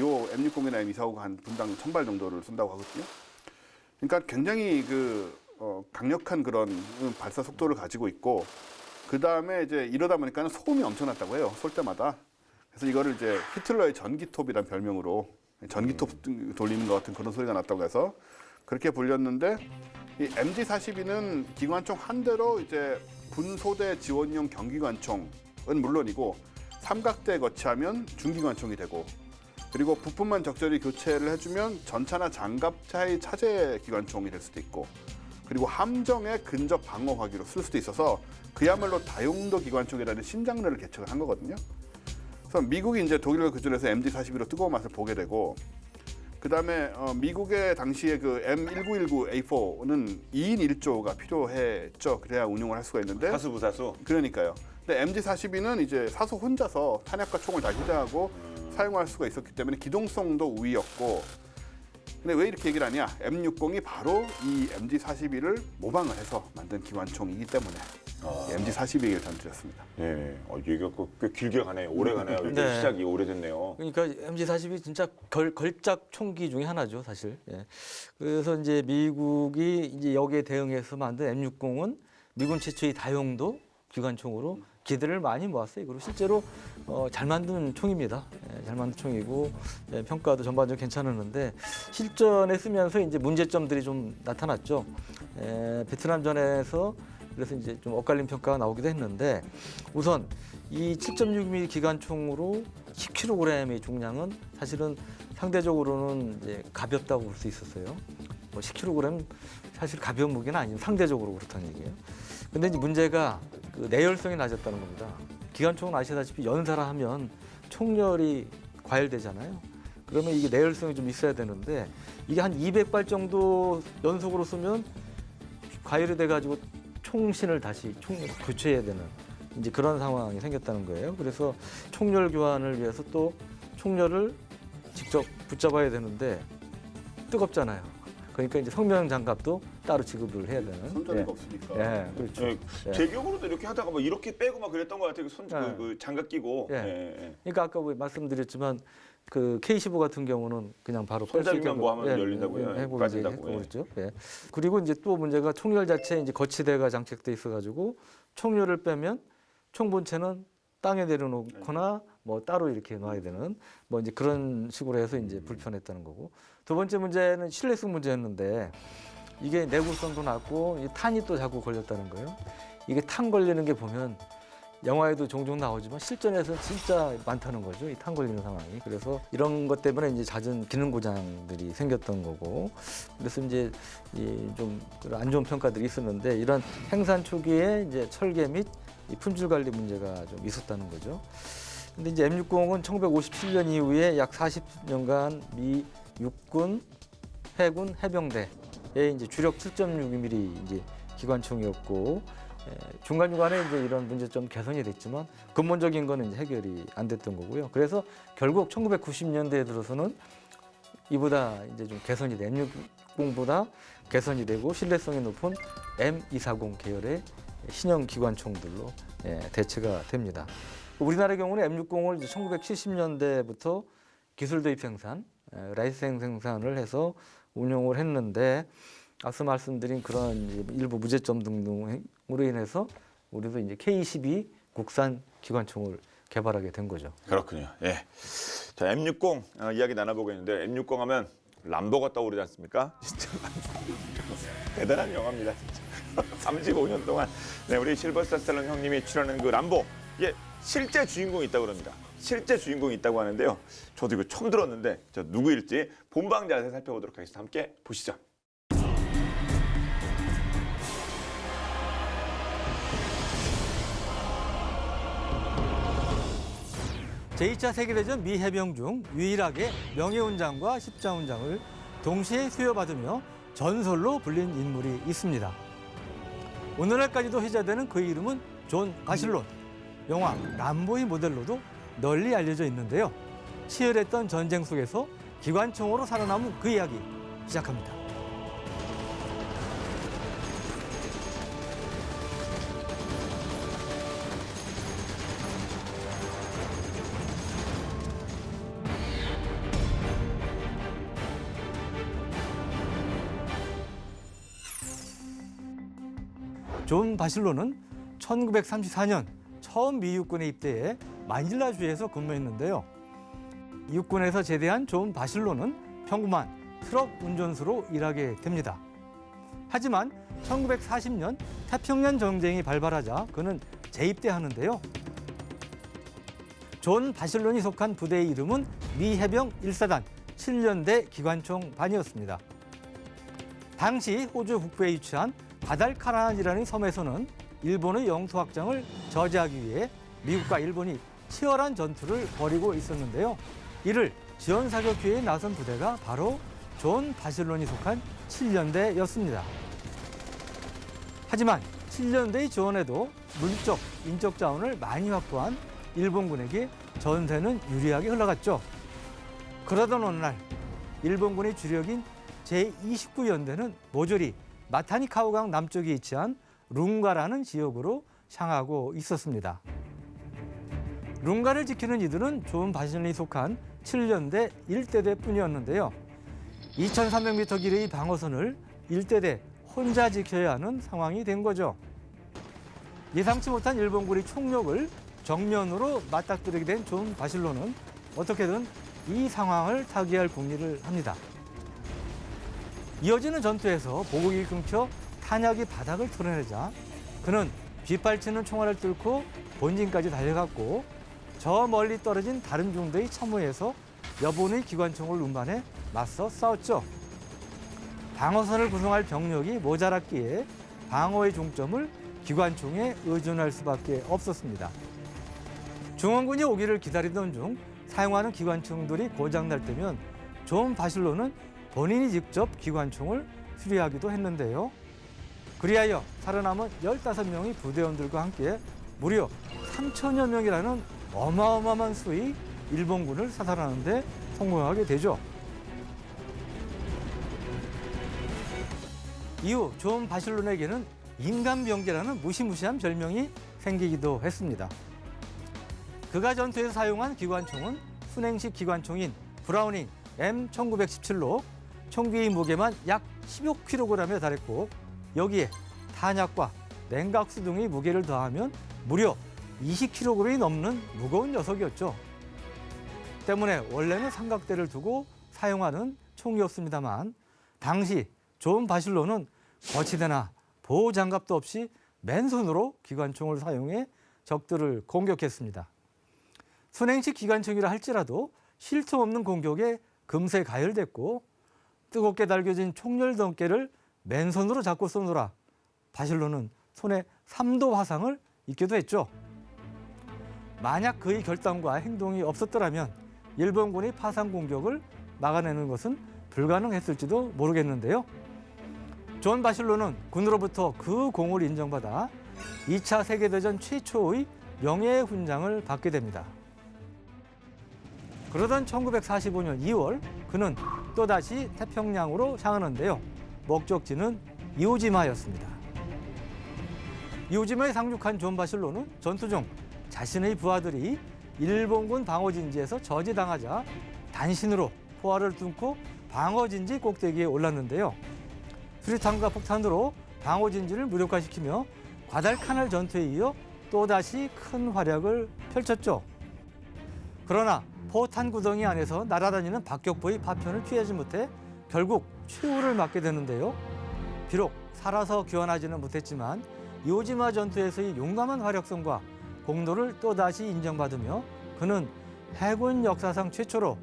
요 M60이나 M249가 한 분당 1,000발 정도를 쏜다고 하거든요. 그러니까 굉장히 강력한 그런 발사 속도를 가지고 있고, 그 다음에 이제 이러다 보니까 소음이 엄청났다고 해요. 쏠 때마다. 그래서 이거를 이제 히틀러의 전기톱이란 별명으로, 전기톱 돌리는 것 같은 그런 소리가 났다고 해서 그렇게 불렸는데, 이 MG42는 기관총 한 대로 이제 분소대 지원용 경기관총은 물론이고 삼각대 거치하면 중기관총이 되고 그리고 부품만 적절히 교체를 해주면 전차나 장갑차의 차제 기관총이 될 수도 있고 그리고 함정의 근접 방어 화기로 쓸 수도 있어서 그야말로 다용도 기관총이라는 신장르를 개척을 한 거거든요. 그래서 미국이 이제 독일과 교전에서 MG-42로 뜨거운 맛을 보게 되고 그다음에 미국의 당시에 그 M1919A4는 2인 1조가 필요했죠. 그래야 운용을 할 수가 있는데
사수부사수.
그러니까요. 근데 MG-42는 이제 사수 혼자서 탄약과 총을 다 휴대하고 사용할 수가 있었기 때문에 기동성도 우위였고 근데 왜 이렇게 얘기를 하냐? M60이 바로 이 MG-42를 모방을 해서 만든 기관총이기 때문에 MG-42 얘기를 전드렸습니다.
네, 얘기가 꽤 길게 가네요. 오래 가네요. 이게
네.
시작이 오래됐네요.
그러니까 MG-42 진짜 걸작 총기 중에 하나죠, 사실. 예. 그래서 이제 미국이 이제 여기에 대응해서 만든 M60은 미군 최초의 다용도 기관총으로 기대를 많이 모았어요. 그리고 실제로 잘 만든 총입니다. 예, 잘 만든 총이고 평가도 전반적으로 괜찮았는데 실전에 쓰면서 이제 문제점들이 좀 나타났죠. 베트남전에서 그래서 이제 좀 엇갈린 평가가 나오기도 했는데 우선 이 7.6mm 기관총으로 10kg의 중량은 사실은 상대적으로는 이제 가볍다고 볼 수 있었어요. 뭐 10kg 사실 가벼운 무기는 아니에요. 상대적으로 그렇다는 얘기예요. 근데 이제 문제가 그 내열성이 낮았다는 겁니다. 기관총은 아시다시피 연사를 하면 총열이 과열되잖아요. 그러면 이게 내열성이 좀 있어야 되는데 이게 한 200발 정도 연속으로 쏘면 과열이 돼가지고 총신을 다시 교체해야 되는 이제 그런 상황이 생겼다는 거예요. 그래서 총열 교환을 위해서 또 총열을 직접 붙잡아야 되는데 뜨겁잖아요. 그러니까 이제 성명 장갑도 따로 지급을 해야 되는.
손잡이가 없으니까.
예, 그렇죠.
예, 제 기억으로도 이렇게 하다가 뭐 이렇게 빼고 막 그랬던 것 같아요. 그 장갑 끼고.
예.
예.
그러니까 아까 말씀드렸지만 그 K15 같은 경우는 그냥 바로 뺄수 있게
손잡이만 뭐 하면 열린다고요?
해보고
빠진다고,
했고
예.
그랬죠. 예. 그리고 이제 또 문제가 총열 자체에 이제 거치대가 장착돼 있어가지고 총열을 빼면 총 본체는 땅에 내려놓거나 뭐 따로 이렇게 놔야 되는 뭐 이제 그런 식으로 해서 이제 불편했다는 거고. 두 번째 문제는 신뢰성 문제였는데 이게 내구성도 낮고 이 탄이 또 자꾸 걸렸다는 거예요. 이게 탄 걸리는 게 보면 영화에도 종종 나오지만 실전에서는 진짜 많다는 거죠. 이 탄 걸리는 상황이. 그래서 이런 것 때문에 이제 잦은 기능 고장들이 생겼던 거고. 그래서 이제 좀 안 좋은 평가들이 있었는데 이런 생산 초기에 이제 설계 및 이 품질 관리 문제가 좀 있었다는 거죠. 근데 이제 M60은 1957년 이후에 약 40년간 미 육군, 해군, 해병대의 이제 주력 7.6mm 이제 기관총이었고 중간중간에 이제 이런 문제점 개선이 됐지만 근본적인 거는 이제 해결이 안 됐던 거고요. 그래서 결국 1990년대에 들어서는 이보다 이제 좀 개선이 된 M60보다 개선이 되고 신뢰성이 높은 M240 계열의 신형 기관총들로 대체가 됩니다. 우리나라의 경우는 M60을 이제 1970년대부터 기술 도입 생산, 라이센스 생산을 해서 운용을 했는데 앞서 말씀드린 그런 이제 일부 무제점 등으로 인해서 우리도 이제 K12 국산 기관총을 개발하게 된 거죠.
그렇군요. 예. 자, M60 이야기 나눠보겠는데 M60 하면 람보가 떠오르지 않습니까? 진짜 대단한 영화입니다. 진짜. 35년 동안 우리 실버스타 스탈론 형님이 출연한 그 람보 이게 실제 주인공이 있다고 그럽니다. 실제 주인공이 있다고 하는데요. 저도 이거 처음 들었는데 저 누구일지 본방 자세히 살펴보도록 하겠습니다. 함께 보시죠.
제2차 세계대전 미 해병 중 유일하게 명예훈장과 십자훈장을 동시에 수여받으며 전설로 불린 인물이 있습니다. 오늘날까지도 회자되는 그 이름은 존 바실론. 영화 람보의 모델로도 널리 알려져 있는데요. 치열했던 전쟁 속에서 기관총으로 살아남은 그 이야기 시작합니다. 존 바실로는 1934년 처음 미 육군에 입대해 마닐라주에서 근무했는데요. 육군에서 제대한 존 바실로는 평범한 트럭 운전수로 일하게 됩니다. 하지만 1940년 태평양 전쟁이 발발하자 그는 재입대하는데요. 존 바실론이 속한 부대의 이름은 미 해병 1사단 7년대 기관총반이었습니다. 당시 호주 북부에 위치한 과달카나안이라는 섬에서는 일본의 영토 확장을 저지하기 위해 미국과 일본이 치열한 전투를 벌이고 있었는데요. 이를 지원 사격 기회에 나선 부대가 바로 존 바실론이 속한 7년대였습니다. 하지만 7년대의 지원에도 물적, 인적 자원을 많이 확보한 일본군에게 전세는 유리하게 흘러갔죠. 그러던 어느 날 일본군의 주력인 제29연대는 모조리 마타니카우강 남쪽에 위치한 룽가라는 지역으로 향하고 있었습니다. 룽가를 지키는 이들은 존 바실론이 속한 7년대 1대대뿐이었는데요. 2,300m 길이의 방어선을 1대대 혼자 지켜야 하는 상황이 된 거죠. 예상치 못한 일본군의 총력을 정면으로 맞닥뜨리게 된 존 바실론은 어떻게든 이 상황을 타개할 궁리를 합니다. 이어지는 전투에서 보급이 끊겨 탄약이 바닥을 털어내자 그는 빗발치는 총알을 뚫고 본진까지 달려갔고 저 멀리 떨어진 다른 중대의 참호에서 여분의 기관총을 운반해 맞서 싸웠죠. 방어선을 구성할 병력이 모자랐기에 방어의 중점을 기관총에 의존할 수밖에 없었습니다. 중원군이 오기를 기다리던 중 사용하는 기관총들이 고장날 때면 존 바실론은 본인이 직접 기관총을 수리하기도 했는데요. 그리하여 살아남은 15명의 부대원들과 함께 무려 3천여 명이라는 어마어마한 수의 일본군을 사살하는 데 성공하게 되죠. 이후 존 바실론에게는 인간병기라는 무시무시한 별명이 생기기도 했습니다. 그가 전투에서 사용한 기관총은 순행식 기관총인 브라우닝 M1917로 총기의 무게만 약 15kg에 달했고 여기에 탄약과 냉각수 등의 무게를 더하면 무려 20kg이 넘는 무거운 녀석이었죠. 때문에 원래는 삼각대를 두고 사용하는 총이었습니다만 당시 존 바실론은 거치대나 보호장갑도 없이 맨손으로 기관총을 사용해 적들을 공격했습니다. 순행식 기관총이라 할지라도 쉴 틈 없는 공격에 금세 가열됐고 뜨겁게 달겨진 총열 덩깨를 맨손으로 잡고 쏘느라 바실론은 손에 3도 화상을 입기도 했죠. 만약 그의 결단과 행동이 없었더라면 일본군의 파상 공격을 막아내는 것은 불가능했을지도 모르겠는데요. 존 바실론은 군으로부터 그 공을 인정받아 2차 세계대전 최초의 명예훈장을 받게 됩니다. 그러던 1945년 2월 그는 또다시 태평양으로 향하는데요. 목적지는 이오지마였습니다. 이오지마에 상륙한 존 바실론은 전투 중 자신의 부하들이 일본군 방어진지에서 저지당하자 단신으로 포화를 뚫고 방어진지 꼭대기에 올랐는데요. 수류탄과 폭탄으로 방어진지를 무력화시키며 과달카날 전투에 이어 또다시 큰 활약을 펼쳤죠. 그러나 포탄 구덩이 안에서 날아다니는 박격포의 파편을 피하지 못해 결국 최후를 맞게 되는데요. 비록 살아서 귀환하지는 못했지만 이오지마 전투에서의 용감한 활약성과 공로를 또다시 인정받으며 그는 해군 역사상 최초로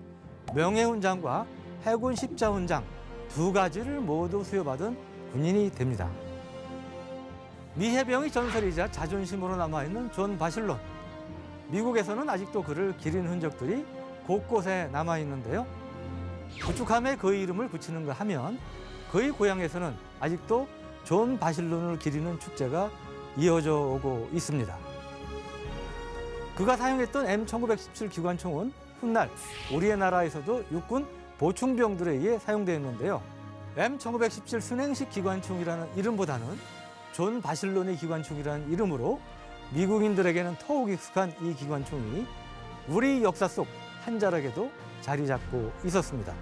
명예훈장과 해군 십자훈장 두 가지를 모두 수여받은 군인이 됩니다. 미 해병의 전설이자 자존심으로 남아있는 존 바실론. 미국에서는 아직도 그를 기린 흔적들이 곳곳에 남아있는데요. 구축함에 그의 이름을 붙이는가 하면 그의 고향에서는 아직도 존 바실론을 기리는 축제가 이어져 오고 있습니다. 그가 사용했던 M1917 기관총은 훗날 우리의 나라에서도 육군 보충병들에 의해 사용되었는데요. M1917 순행식 기관총이라는 이름보다는 존 바실론의 기관총이라는 이름으로 미국인들에게는 더욱 익숙한 이 기관총이 우리 역사 속 한 자락에도 자리 잡고 있었습니다.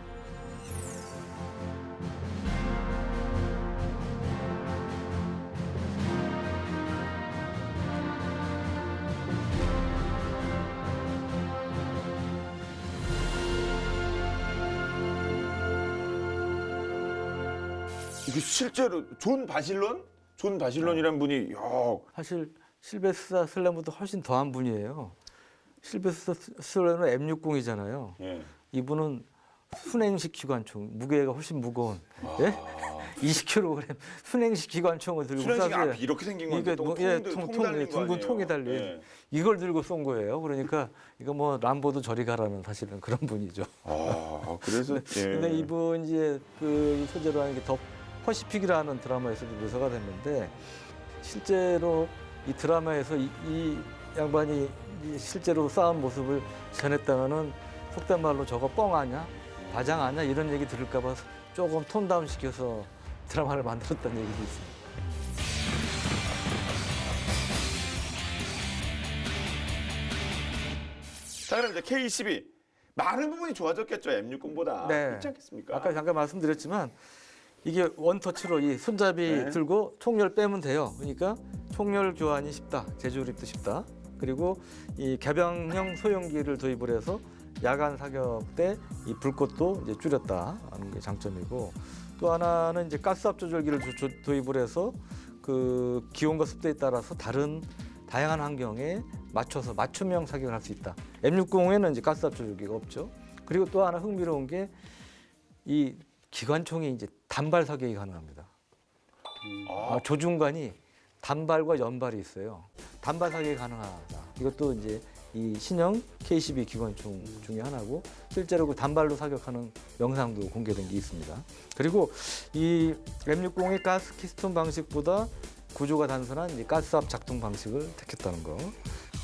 이게 실제로 존 바실론? 존 바실론이란 분이
사실 실베스타 슬램보다 훨씬 더한 분이에요. 실베스터 스텔론은 M60이잖아요.
예.
이분은 순행식 기관총, 무게가 훨씬 무거운 예? 20kg 순행식 기관총을 들고
수련식
쐈어요.
앞이 이렇게 생긴 건데
이게
통,
뭐,
통 달린 거
둥근
아니에요?
통이 달린
예.
이걸 들고 쏜 거예요. 그러니까 이거 뭐 람보도 저리 가라는 사실은 그런 분이죠.
아, 그래서 예.
근데 이분 이제 그 소재로 하는 게 더 퍼시픽이라는 드라마에서도 묘사가 됐는데 실제로 이 드라마에서 이 양반이 실제로 싸운 모습을 전했다면은 속된 말로 저거 뻥 아냐? 과장 아냐? 이런 얘기 들을까 봐 조금 톤 다운 시켜서 드라마를 만들었다는 얘기도 있습니다.
자, 그럼 이제 K12 많은 부분이 좋아졌겠죠, M60보다.
네.
그렇지 않겠습니까?
아까 잠깐 말씀드렸지만 이게 원터치로 이 손잡이
네.
들고 총열 빼면 돼요. 그러니까 총열 교환이 쉽다, 재조립도 쉽다. 그리고 이 개방형 소형기를 도입을 해서 야간 사격 때 이 불꽃도 이제 줄였다는 게 장점이고, 또 하나는 이제 가스압 조절기를 도입을 해서 그 기온과 습도에 따라서 다른 다양한 환경에 맞춰서 맞춤형 사격을 할 수 있다. M60에는 이제 가스압 조절기가 없죠. 그리고 또 하나 흥미로운 게 이 기관총이 이제 단발 사격이 가능합니다. 조준관이 단발과 연발이 있어요. 단발 사격이 가능하다. 이것도 이제 이 신형 K12 기관총 중에 하나고, 실제로 그 단발로 사격하는 영상도 공개된 게 있습니다. 그리고 이 M60의 가스 키스톤 방식보다 구조가 단순한 이 가스압 작동 방식을 택했다는 거.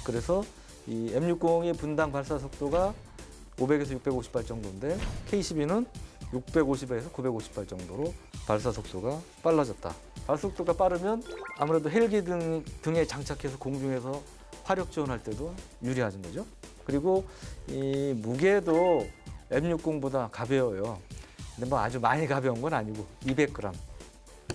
그래서 이 M60의 분당 발사 속도가 500에서 650발 정도인데 K12는 650에서 950발 정도로 발사 속도가 빨라졌다. 발사 속도가 빠르면 아무래도 헬기 등에 장착해서 공중에서 화력 지원할 때도 유리하신 거죠. 그리고 이 무게도 M60보다 가벼워요. 근데 뭐 아주 많이 가벼운 건 아니고 200g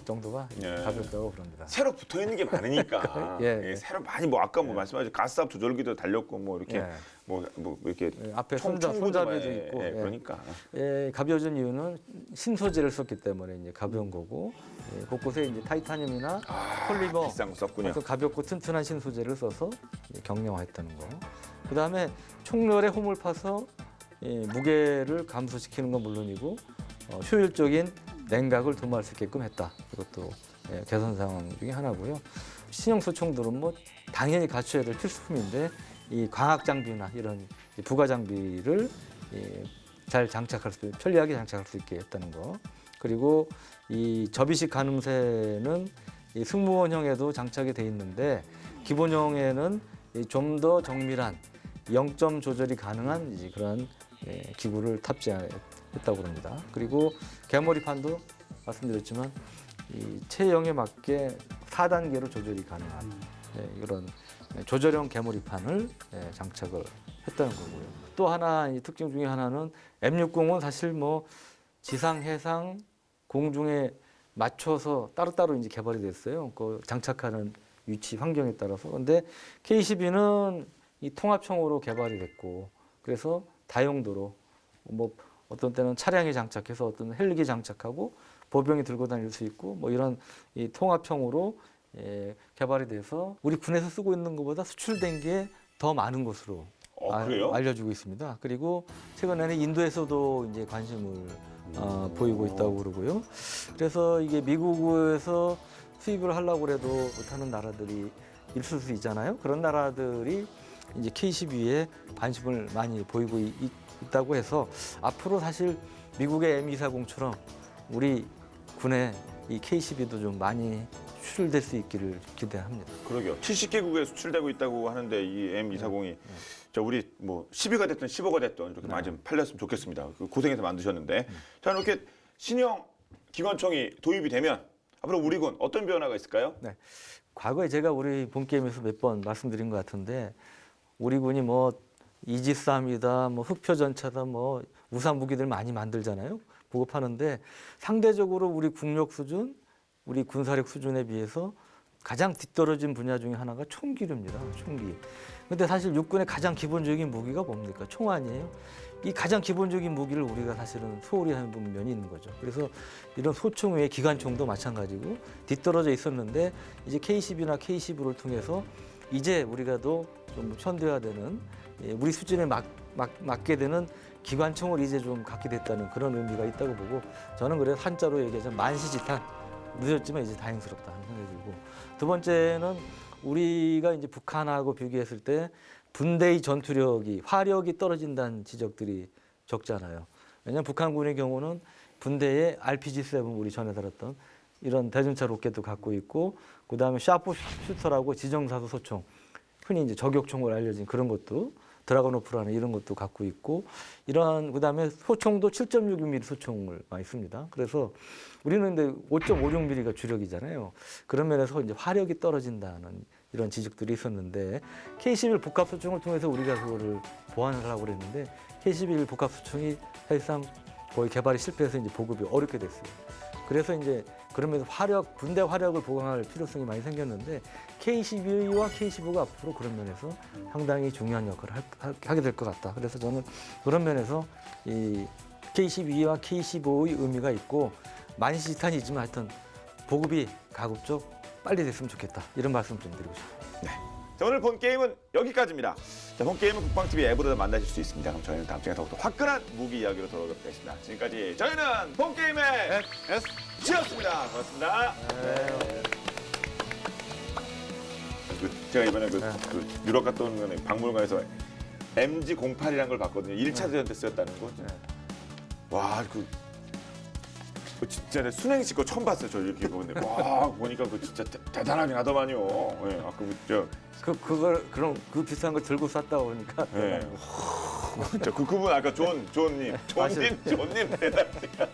정도가
예.
가볍다고 그럽니다.
새로 붙어 있는 게 많으니까.
예, 예.
새로 많이 뭐 아까 뭐 말씀하신 가스압 조절기도 달렸고 뭐 이렇게
예.
뭐 이렇게
예, 앞에
총구도
손잡이도
예,
있고.
예,
예.
그러니까.
예, 가벼워진 이유는 신소재를 썼기 때문에 이제 가벼운 거고, 예, 곳곳에 이제 타이타늄이나 폴리머
비싼 거 썼군요.
어떤 가볍고 튼튼한 신소재를 써서 이제 경량화했다는 거. 그다음에 총열에 홈을 파서 무게를 감소시키는 건 물론이고 효율적인 냉각을 도모할 수 있게끔 했다. 이것도 개선 사항 중에 하나고요. 신형 소총들은 뭐 당연히 갖춰야 될 필수품인데 이 광학 장비나 이런 부가 장비를 잘 장착할 수, 편리하게 장착할 수 있게 했다는 거. 그리고 이 접이식 가늠쇠는 이 승무원형에도 장착이 돼 있는데 기본형에는 좀 더 정밀한 0점 조절이 가능한 이제 그런 기구를 탑재했다고 합니다. 그리고 개머리판도 말씀드렸지만 이 체형에 맞게 4단계로 조절이 가능한 이런 조절형 개머리판을 장착을 했다는 거고요. 또 하나 이 특징 중에 하나는 M60은 사실 뭐 지상, 해상, 공중에 맞춰서 따로따로 이제 개발이 됐어요. 그 장착하는 위치 환경에 따라서. 근데 K12는 이 통합형으로 개발이 됐고, 그래서 다용도로 뭐 어떤 때는 차량에 장착해서 어떤 헬기에 장착하고 보병이 들고 다닐 수 있고 뭐 이런 이 통합형으로 개발이 돼서 우리 군에서 쓰고 있는 것보다 수출된 게 더 많은 것으로
그래요?
알려지고 있습니다. 그리고 최근에는 인도에서도 이제 관심을 보이고 있다고 그러고요. 그래서 이게 미국에서 수입을 하려고 해도 못하는 나라들이 있을 수 있잖아요. 그런 나라들이 이제 K12에 관심을 많이 보이고 있다고 해서 앞으로 사실 미국의 M240처럼 우리 군에 이 K12도 좀 많이 수출될 수 있기를 기대합니다.
그러게요. 70개국에 수출되고 있다고 하는데 이 M240이 자 우리 뭐 10위가 됐든 15가 됐든 이렇게 많이 좀 팔렸으면 좋겠습니다. 그 고생해서 만드셨는데 자 이렇게 신형 기관총이 도입이 되면 앞으로 우리 군 어떤 변화가 있을까요?
네. 과거에 제가 우리 본게임에서 몇 번 말씀드린 것 같은데 우리 군이 뭐 이지스함이다, 뭐 흑표전차다, 뭐 우산 무기들 많이 만들잖아요. 보급하는데 상대적으로 우리 국력 수준, 우리 군사력 수준에 비해서 가장 뒤떨어진 분야 중에 하나가 총기류입니다. 총기. 근데 사실 육군의 가장 기본적인 무기가 뭡니까? 총 아니에요? 이 가장 기본적인 무기를 우리가 사실은 소홀히 하는 면이 있는 거죠. 그래서 이런 소총 외에 기관총도 마찬가지고 뒤떨어져 있었는데 이제 K10이나 K15를 통해서 이제 우리가 좀 현대화되는 우리 수준에 맞게 되는 기관총을 이제 좀 갖게 됐다는 그런 의미가 있다고 보고 저는 그래서 한자로 얘기하자면 만시지탄 늦었지만 이제 다행스럽다 하는 생각이 들고 두 번째는 우리가 이제 북한하고 비교했을 때 분대의 전투력이 화력이 떨어진다는 지적들이 적잖아요. 왜냐하면 북한군의 경우는 분대에 RPG-7 우리 전에 다뤘던 이런 대전차 로켓도 갖고 있고 그다음에 샤프 슈터라고 지정사수 소총 흔히 이제 저격총으로 알려진 그런 것도 드라곤오프라는 이런 것도 갖고 있고 이러한 그다음에 소총도 7.66mm 소총을 많이 씁니다. 그래서 우리는 근데 5.56mm가 주력이잖아요. 그런 면에서 이제 화력이 떨어진다는 이런 지적들이 있었는데 K11 복합 소총을 통해서 우리가 그거를 보완을 하려고 그랬는데 K11 복합 소총이 사실상 거의 개발이 실패해서 이제 보급이 어렵게 됐어요. 그래서 이제 그러면서 분대 화력을 보강할 필요성이 많이 생겼는데 K12와 K15가 앞으로 그런 면에서 상당히 중요한 역할을 하게 될 것 같다. 그래서 저는 그런 면에서 이 K12와 K15의 의미가 있고 만시지탄이지만 하여튼 보급이 가급적 빨리 됐으면 좋겠다. 이런 말씀 좀 드리고 싶어요.
자, 오늘 본 게임은 여기까지입니다. 자, 본 게임은 국방TV 앱으로 만나실 수 있습니다. 그럼 저희는 다음 시간에 더욱더 화끈한 무기 이야기로 돌아오도록 하겠습니다. 지금까지 저희는 본 게임의 S였습니다. 고맙습니다. 제가 이번에 그 유럽 갔다 온 거는 박물관에서 MG08이라는 걸 봤거든요. 1차 대전 때 쓰였다는 거. 와, 진짜 내 순행시 거 처음 봤어요. 저 이렇게 보는데 와 보니까 그 진짜 대단하긴 하더만요. 예,
그럼 그 비싼 걸 들고 쐈다 보니까
예. 그분 아까 존님 대단하시다.